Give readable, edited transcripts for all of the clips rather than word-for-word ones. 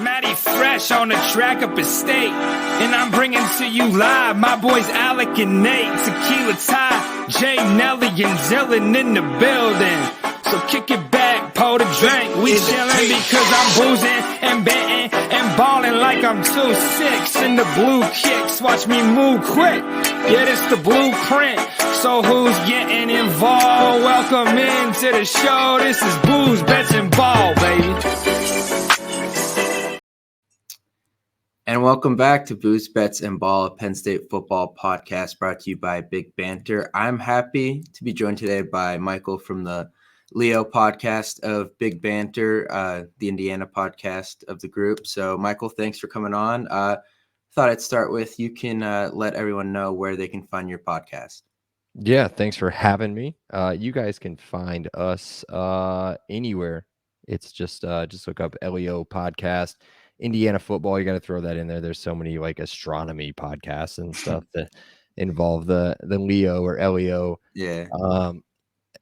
Matty Fresh on the track up at State. And I'm bringing to you live my boys Alec and Nate. Tequila Ty, Jay, Nelly, and Dylan in the building. So kick it back, pour the drink. We chillin' because I'm boozing and betting and ballin' like I'm 2-6 in the blue kicks. Watch me move quick. Yeah, this the blueprint. So who's getting involved? Welcome into the show. This is Booze, Bets, and Ball, baby. And welcome back to Booze, Bets, and Ball, a Penn State football podcast brought to you by Big Banter. I'm happy to be joined today by Michael from the Leo podcast of Big Banter, the Indiana podcast of the group. So, Michael, thanks for coming on. Thought I'd start with you can let everyone know where they can find your podcast. Yeah, thanks for having me. You guys can find us anywhere. It's just look up LEO podcast, Indiana football. You got to throw that in there. There's so many like astronomy podcasts and stuff that involve the Leo or LEO. Yeah.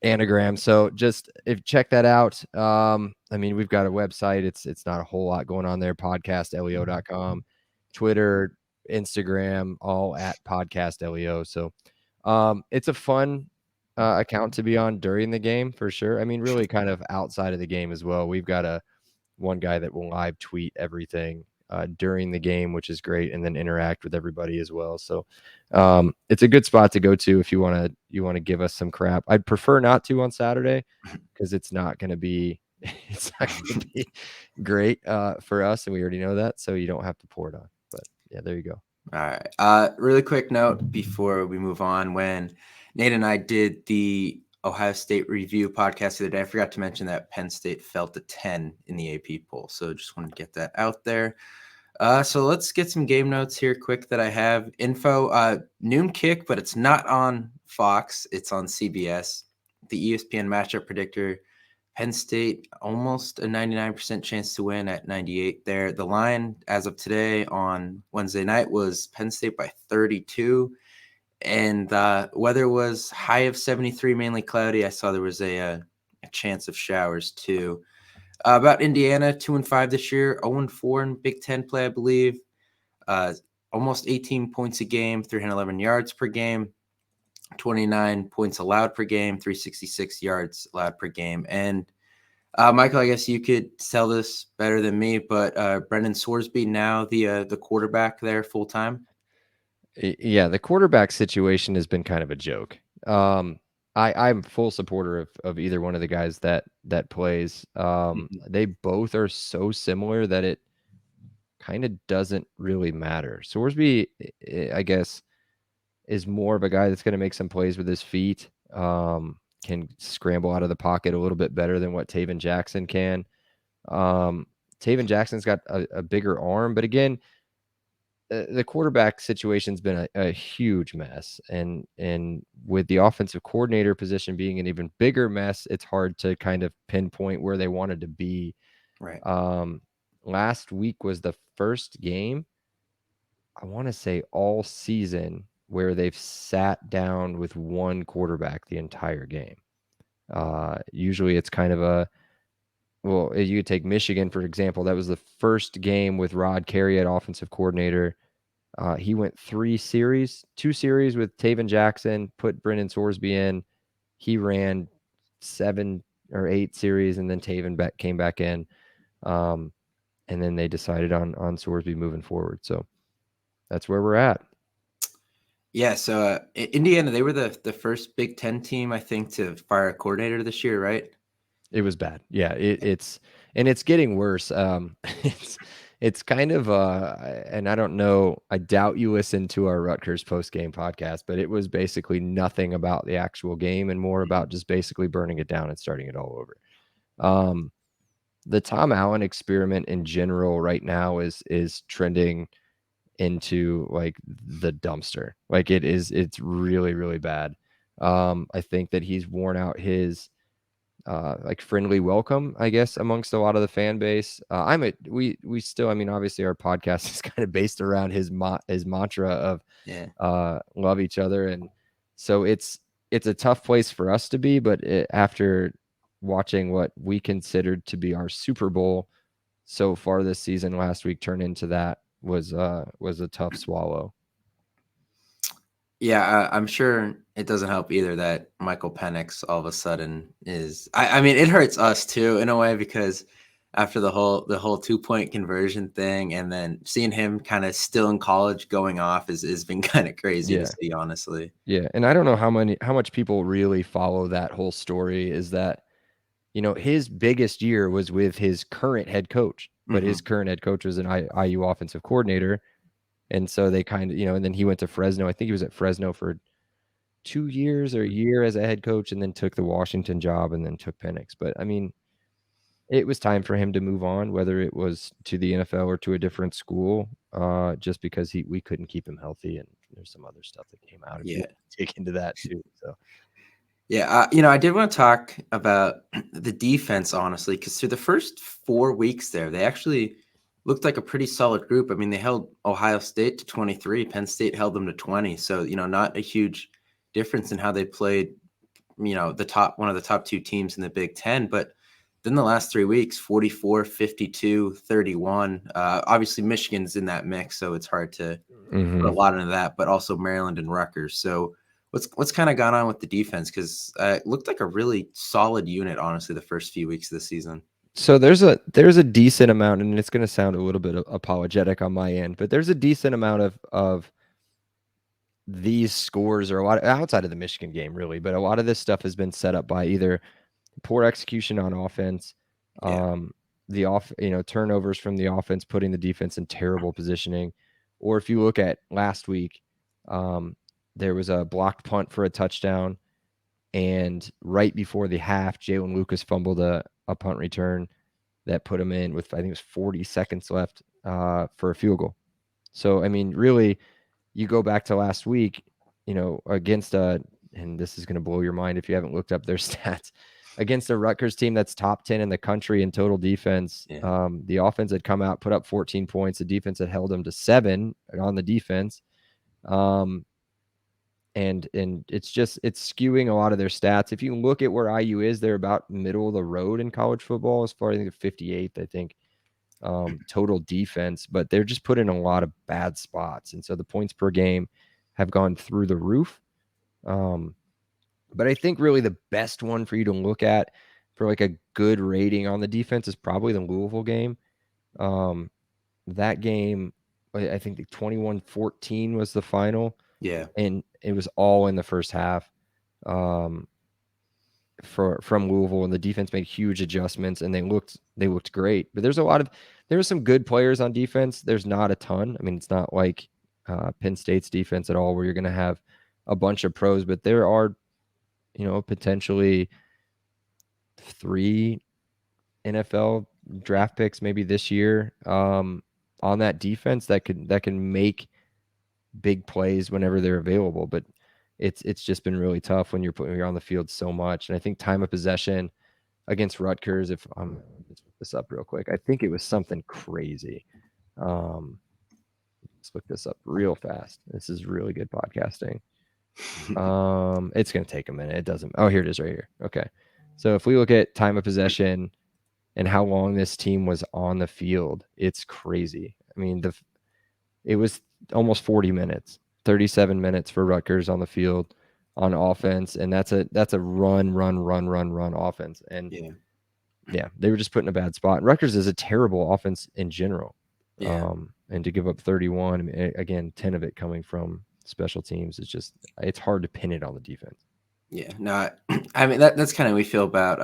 Anagram. So just check that out. I mean, we've got a website. It's not a whole lot going on there. Podcastleo.com, Twitter, Instagram, all at Podcast LEO. So it's a fun account to be on during the game for sure. I mean, really kind of outside of the game as well. We've got one guy that will live tweet everything during the game, which is great, and then interact with everybody as well. So it's a good spot to go to if you want to give us some crap. I'd prefer not to on Saturday because it's not going to be great for us, and we already know that. So you don't have to pour it on. But yeah, there you go. All right. Really quick note before we move on. When Nate and I did the Ohio State review podcast the other day, I forgot to mention that Penn State fell to 10 in the AP poll. So just want to get that out there. So let's get some game notes here quick that I have. Info, noon kick, but it's not on Fox. It's on CBS. The ESPN matchup predictor, Penn State, almost a 99% chance to win at 98 there. The line as of today on Wednesday night was Penn State by 32. And weather was high of 73, mainly cloudy. I saw there was a chance of showers too. About Indiana, 2-5 this year, 0-4 in Big Ten play, I believe. Almost 18 points a game, 311 yards per game, 29 points allowed per game, 366 yards allowed per game. And Michael, I guess you could tell this better than me, but Brendan Sorsby now the quarterback there full time. Yeah, the quarterback situation has been kind of a joke. I'm full supporter of either one of the guys that plays. They both are so similar that it kind of doesn't really matter. Sorsby, I guess, is more of a guy that's going to make some plays with his feet, can scramble out of the pocket a little bit better than what Taven Jackson can. Taven Jackson's got a bigger arm, but again, the quarterback situation's been a huge mess, and with the offensive coordinator position being an even bigger mess, it's hard to kind of pinpoint where they wanted to be. Right. Last week was the first game, I want to say all season, where they've sat down with one quarterback the entire game. Usually it's kind of well, you could take Michigan, for example. That was the first game with Rod Carey at offensive coordinator. He went 2 series with Taven Jackson, put Brendan Sorsby in. He ran 7 or 8 series, and then Taven came back in. And then they decided on Sorsby moving forward. So that's where we're at. Yeah, so Indiana, they were the first Big Ten team, I think, to fire a coordinator this year, right? It was bad. Yeah, it's getting worse. It's kind of and I don't know, I doubt you listened to our Rutgers post-game podcast, but it was basically nothing about the actual game and more about just basically burning it down and starting it all over. The Tom Allen experiment in general right now is trending into like the dumpster. Like it's really, really bad. I think that he's worn out his like friendly welcome, I guess, amongst a lot of the fan base. We still, I mean, obviously our podcast is kind of based around his mantra of love each other, and so it's a tough place for us to be. But after watching what we considered to be our Super Bowl, so far this season last week turn into that was a tough swallow. Yeah, I'm sure it doesn't help either that Michael Penix all of a sudden is. I mean, it hurts us too in a way because after the whole 2-point conversion thing, and then seeing him kind of still in college going off is been kind of crazy to see, honestly. Yeah, and I don't know how much people really follow that whole story. Is that, his biggest year was with his current head coach, but his current head coach was an IU offensive coordinator. And so they kind of, and then he went to Fresno. I think he was at Fresno for 2 years or a year as a head coach, and then took the Washington job and then took Penix. But I mean, it was time for him to move on, whether it was to the NFL or to a different school, just because we couldn't keep him healthy. And there's some other stuff that came out. Yeah. Dig into that too. So. Yeah, I did want to talk about the defense, honestly, because through the first 4 weeks there, they actually looked like a pretty solid group. I mean, they held Ohio State to 23. Penn State held them to 20. So, not a huge difference in how they played, one of the top 2 teams in the Big Ten. But then the last 3 weeks, 44, 52, 31. Obviously, Michigan's in that mix, so it's hard to put a lot into that, but also Maryland and Rutgers. So, what's kind of gone on with the defense? Because it looked like a really solid unit, honestly, the first few weeks of the season. So there's a decent amount, and it's going to sound a little bit apologetic on my end, but there's a decent amount of these scores, or a lot outside of the Michigan game, really. But a lot of this stuff has been set up by either poor execution on offense, turnovers from the offense, putting the defense in terrible positioning, or if you look at last week, there was a blocked punt for a touchdown, and right before the half, Jalen Lucas fumbled a punt return that put him in with, I think it was 40 seconds left for a field goal. So, I mean, really, you go back to last week, against and this is going to blow your mind if you haven't looked up their stats, against a Rutgers team that's top 10 in the country in total defense. Yeah. The offense had come out, put up 14 points. The defense had held them to 7 on the defense. And it's skewing a lot of their stats. If you look at where IU is, they're about middle of the road in college football as far as, I think, 58th, I think, total defense, but they're just put in a lot of bad spots. And so the points per game have gone through the roof. But I think really the best one for you to look at for like a good rating on the defense is probably the Louisville game. That game, I think the 21-14 was the final. Yeah. And it was all in the first half from Louisville, and the defense made huge adjustments, and they looked great. But there were some good players on defense. There's not a ton. I mean, it's not like Penn State's defense at all, where you're going to have a bunch of pros, but there are, potentially 3 NFL draft picks maybe this year on that defense that can make big plays whenever they're available. But it's just been really tough when you're on the field so much. And I think time of possession against Rutgers, if let's look this up real quick, I think it was something crazy. Let's look this up real fast. This is really good podcasting. It's going to take a minute. It doesn't. Oh, here it is right here. Okay. So if we look at time of possession and how long this team was on the field, it's crazy. I mean, it was almost 40 minutes, 37 minutes for Rutgers on the field on offense. And that's a run offense. And yeah, they were just put in a bad spot. Rutgers is a terrible offense in general. Yeah. And to give up 31, I mean, again, 10 of it coming from special teams, it's hard to pin it on the defense. Yeah, no, I mean, that's kind of how we feel about,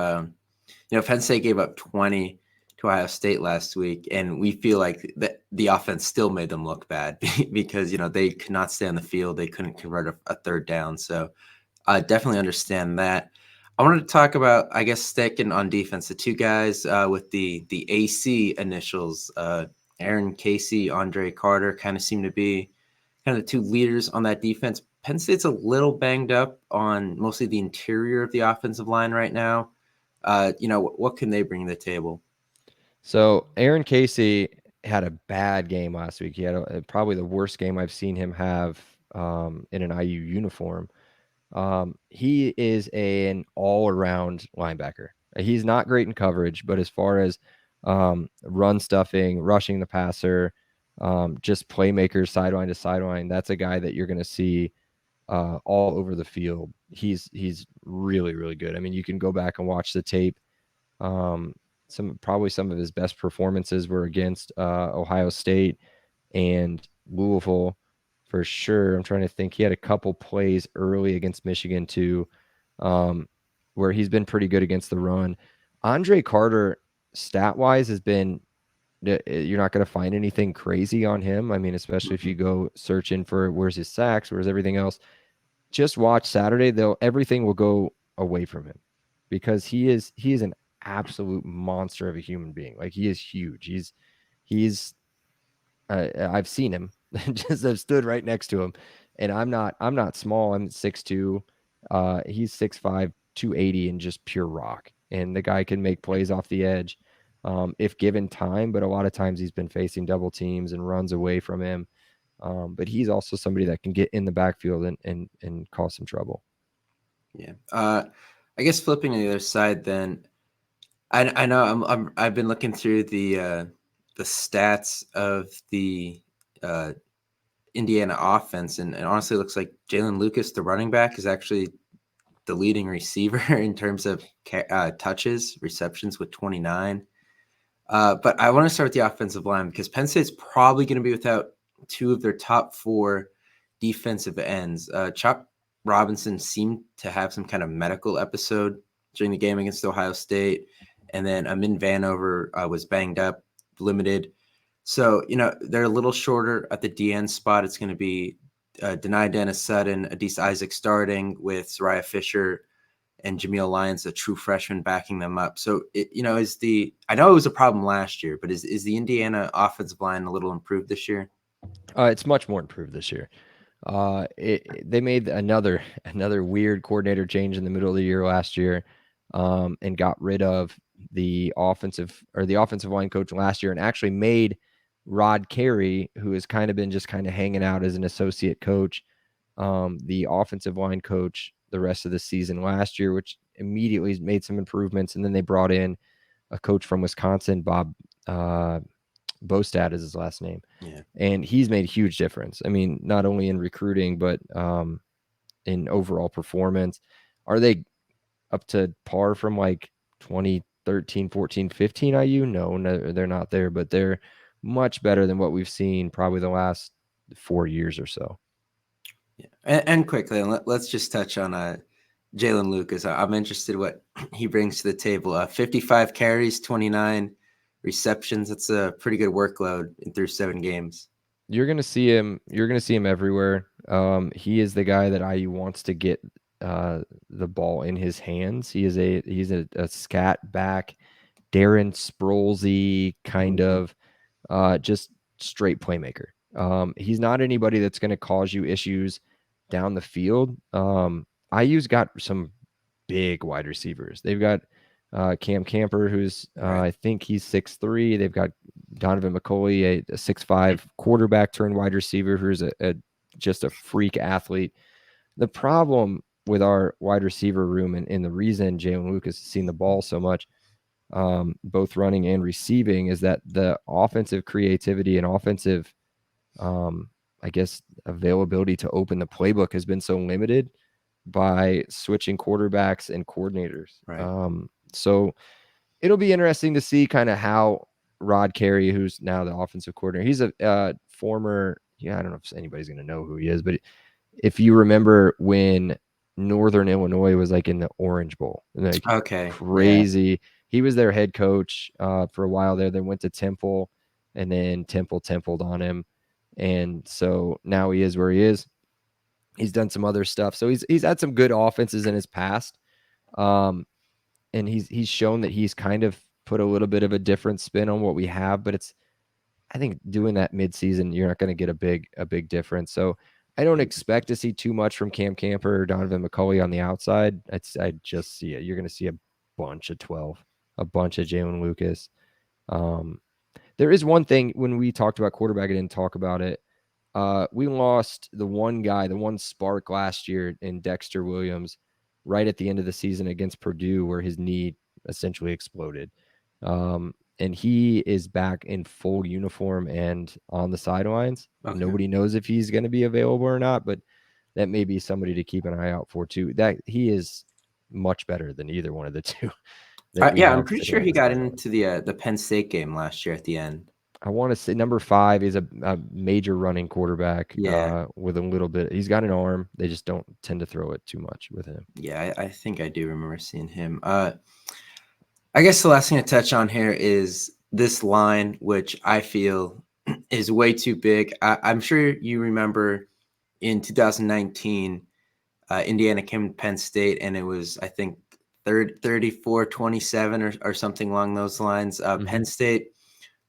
Penn State gave up 20 to Ohio State last week, and we feel like the offense still made them look bad because, they could not stay on the field. They couldn't convert a third down. So I definitely understand that. I wanted to talk about, I guess, sticking on defense, the 2 guys with the AC initials, Aaron Casey, Andre Carter, kind of seem to be kind of the 2 leaders on that defense. Penn State's a little banged up on mostly the interior of the offensive line right now. What can they bring to the table? So Aaron Casey had a bad game last week. He had probably the worst game I've seen him have in an IU uniform. He is an all-around linebacker. He's not great in coverage, but as far as run stuffing, rushing the passer, just playmakers sideline to sideline. That's a guy that you're going to see all over the field. He's really, really good. I mean, you can go back and watch the tape. Probably some of his best performances were against Ohio State and Louisville for sure. I'm trying to think. He had a couple plays early against Michigan too, where he's been pretty good against the run. Andre Carter, stat-wise, has been you're not going to find anything crazy on him. I mean, especially if you go searching for where's his sacks, where's everything else. Just watch Saturday, everything will go away from him because he is an absolute monster of a human being. Like, he is huge. He's I've seen him. Just I've stood right next to him, and I'm not small. I'm 6'2". He's 6'5", 280, and just pure rock. And the guy can make plays off the edge if given time. But a lot of times he's been facing double teams and runs away from him. But he's also somebody that can get in the backfield and cause some trouble. Yeah. I guess flipping to the other side, then I know I've been looking through the stats of the Indiana offense, and honestly, it looks like Jalen Lucas, the running back, is actually the leading receiver in terms of touches, receptions with 29. But I want to start with the offensive line because Penn State's probably going to be without two of their top four defensive ends. Chop Robinson seemed to have some kind of medical episode during the game against Ohio State. And then Amin Vanover was banged up, limited. So, they're a little shorter at the DN spot. It's going to be Denai Dennis Sutton, Adise Isaac starting with Zariah Fisher and Jameel Lyons, a true freshman, backing them up. So, I know it was a problem last year, but is the Indiana offensive line a little improved this year? It's much more improved this year. They made another weird coordinator change in the middle of the year last year, and got rid of the offensive line coach last year, and actually made Rod Carey, who has kind of been just kind of hanging out as an associate coach, the offensive line coach the rest of the season last year, which immediately made some improvements. And then they brought in a coach from Wisconsin, Bob Bostad is his last name. Yeah. And he's made a huge difference. I mean, not only in recruiting, but in overall performance. Are they up to par from like 2013, 14, 15 IU? No, they're not there, but they're much better than what we've seen probably the last 4 years or so. Yeah. And quickly, let's just touch on Jalen Lucas. I'm interested what he brings to the table. 55 carries, 29 receptions. That's a pretty good workload through 7 games. You're gonna see him everywhere. He is the guy that IU wants to get the ball in his hands. He's a scat back, Darren Sproulsy kind of just straight playmaker. He's not anybody that's going to cause you issues down the field. IU's got some big wide receivers. They've got Cam Camper, who's I think he's 6'3". They've got Donovan McCulley, a 6'5" quarterback turned wide receiver, who's just a freak athlete. The problem with our wide receiver room and the reason Jalen Lucas has seen the ball so much, both running and receiving, is that the offensive creativity and offensive, I guess, availability to open the playbook has been so limited by switching quarterbacks and coordinators. Right. So it'll be interesting to see kind of how Rod Carey, who's now the offensive coordinator, he's a former, I don't know if anybody's going to know who he is, but if you remember when Northern Illinois was like in the Orange Bowl, like crazy. Yeah. He was their head coach for a while there. Then went to Temple, and then Templed on him. And so now he is where he is. He's done some other stuff. So he's had some good offenses in his past. And he's shown that he's kind of put a little bit of a different spin on what we have, but I think doing that midseason, you're not going to get a big difference. So I don't expect to see too much from Cam Camper or Donovan McCulley on the outside. I just see it. You're going to see a bunch of 12, a bunch of Jalen Lucas. There is one thing when we talked about quarterback, I didn't talk about it. We lost the one guy, the one spark last year in Dexter Williams right at the end of the season against Purdue, where his knee essentially exploded. and he is back in full uniform and on the sidelines. Okay. Nobody knows if he's going to be available or not, but that may be somebody to keep an eye out for too. That he is much better than either one of the two. Yeah, I'm pretty sure he got into the Penn State game last year at the end. I want to say number 5 is a major running quarterback. Yeah. With a little bit. He's got an arm. They just don't tend to throw it too much with him. Yeah, I think I do remember seeing him. I guess the last thing to touch on here is this line, which I feel is way too big. I'm sure you remember in 2019, Indiana came to Penn State, and it was, I think, 34-27 or something along those lines. Penn State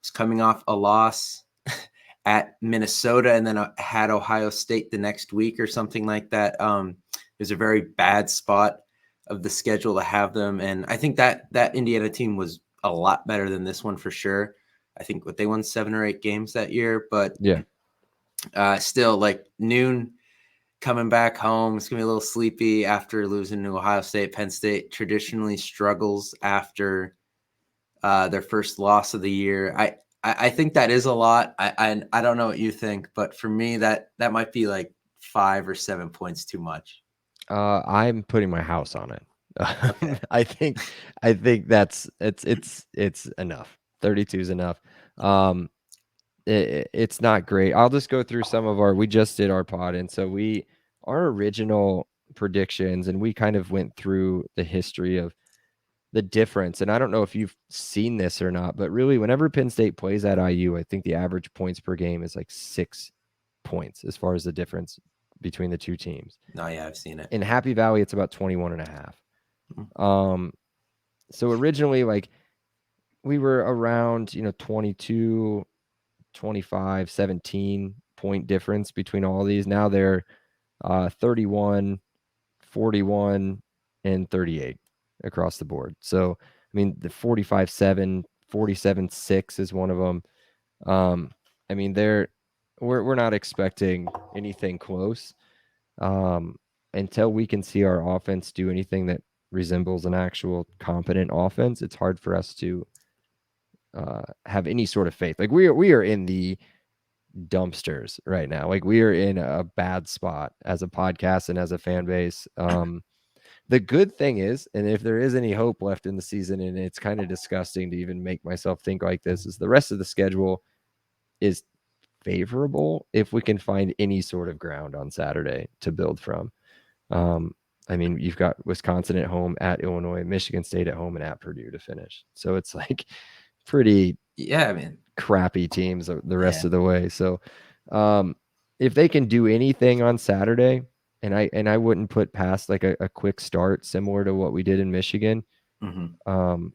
was coming off a loss at Minnesota, and then had Ohio State the next week or something like that. It was a very bad spot of the schedule to have them, and I think that Indiana team was a lot better than this one for sure. I think they won 7 or 8 games that year, but yeah, still, like, noon coming back home, it's gonna be a little sleepy after losing to Ohio State. Penn State traditionally struggles after their first loss of the year. I think that is a lot. I don't know what you think, but for me, that might be like 5 or 7 points too much. I'm putting my house on it. Okay. I think that's it's enough. 32 is enough. It's not great. I'll just go through some of we just did our pod, and so our original predictions, and we kind of went through the history of the difference. And I don't know if you've seen this or not, but really, whenever Penn State plays at IU, I think the average points per game is like 6 points as far as the difference between the two teams. No, yeah, I've seen it. In Happy Valley, it's about 21.5. So originally, like, we were around, 22, 25, 17 point difference between all these. Now they're 31, 41, and 38 across the board. So, I mean, the 45-7, 47-6 is one of them. I mean, we're not expecting anything close until we can see our offense do anything that resembles an actual competent offense. It's hard for us to have any sort of faith. Like, we are in the dumpsters right now. Like, we are in a bad spot as a podcast and as a fan base. The good thing is, and if there is any hope left in the season, and it's kind of disgusting to even make myself think like this, is the rest of the schedule is favorable if we can find any sort of ground on Saturday to build from. I mean, you've got Wisconsin at home, at Illinois, Michigan State at home, and at Purdue to finish. So it's like pretty crappy teams the rest of the way. So if they can do anything on Saturday, and I wouldn't put past like a quick start similar to what we did in Michigan, and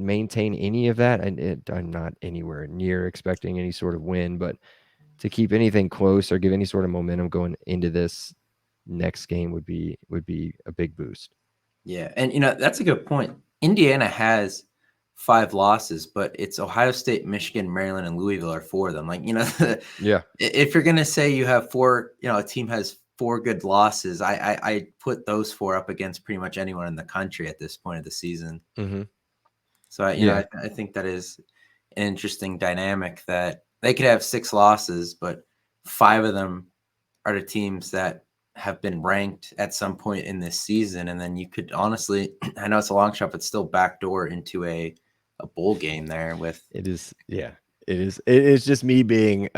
maintain any of that. And I'm not anywhere near expecting any sort of win, but to keep anything close or give any sort of momentum going into this next game would be a big boost. Yeah, and that's a good point. Indiana has 5 losses, but it's Ohio State, Michigan, Maryland, and Louisville are 4 of them. Like, yeah. If you're gonna say you have 4, a team has 4 good losses, I put those 4 up against pretty much anyone in the country at this point of the season. So I think that is an interesting dynamic that they could have 6 losses, but 5 of them are the teams that have been ranked at some point in this season, and then you could honestly, I know it's a long shot, but still backdoor into a bowl game there with it is. Yeah, it is. It is just me being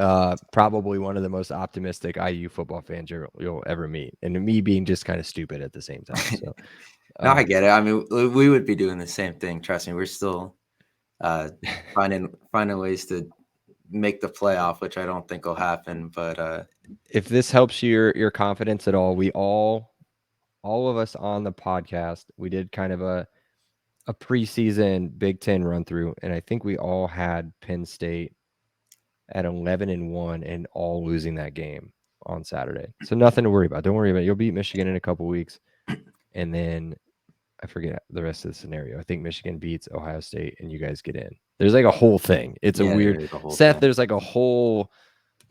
probably one of the most optimistic IU football fans you'll ever meet, and me being just kind of stupid at the same time. So no, I get it. I mean, we would be doing the same thing. Trust me, we're still finding ways to make the playoff, which I don't think will happen. But if this helps your confidence at all, we all of us on the podcast, we did kind of a preseason Big Ten run through, and I think we all had Penn State at 11-1 and all losing that game on Saturday. So nothing to worry about. Don't worry about it. You'll beat Michigan in a couple weeks, and then I forget the rest of the scenario. I think Michigan beats Ohio State, and you guys get in. There's like a whole thing. It's a weird Seth. There's like a whole.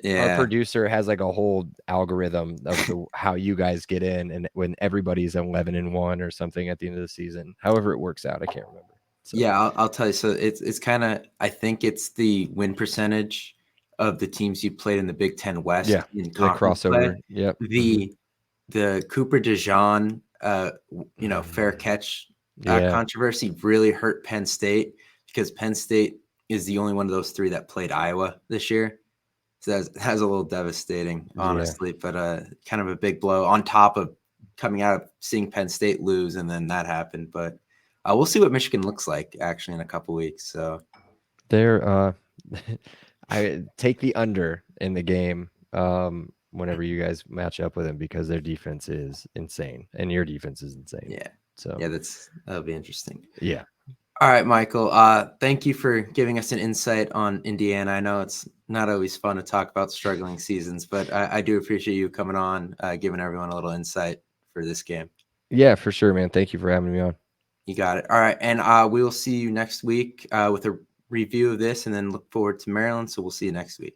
Yeah. Our producer has like a whole algorithm of how you guys get in, and when everybody's 11-1 or something at the end of the season, however it works out, I can't remember. So. Yeah, I'll tell you. So it's kind of, I think it's the win percentage of the teams you played in the Big Ten West Yeah, in the conference play. crossover. Yep. The Cooper DeJean, fair catch Yeah. controversy really hurt Penn State because Penn State is the only one of those three that played Iowa this year. So that's a little devastating, honestly, but kind of a big blow on top of coming out of seeing Penn State lose, and then that happened. But we'll see what Michigan looks like actually in a couple weeks. So They're I take the under in the game whenever you guys match up with them because their defense is insane and your defense is insane. yeah, So that'll be interesting. yeah. All right, Michael. Thank you for giving us an insight on Indiana. I know it's not always fun to talk about struggling seasons, but I do appreciate you coming on, giving everyone a little insight for this game. Yeah, for sure, man. Thank you for having me on. You got it. All right, and we will see you next week with a review of this, and then look forward to Maryland. So we'll see you next week.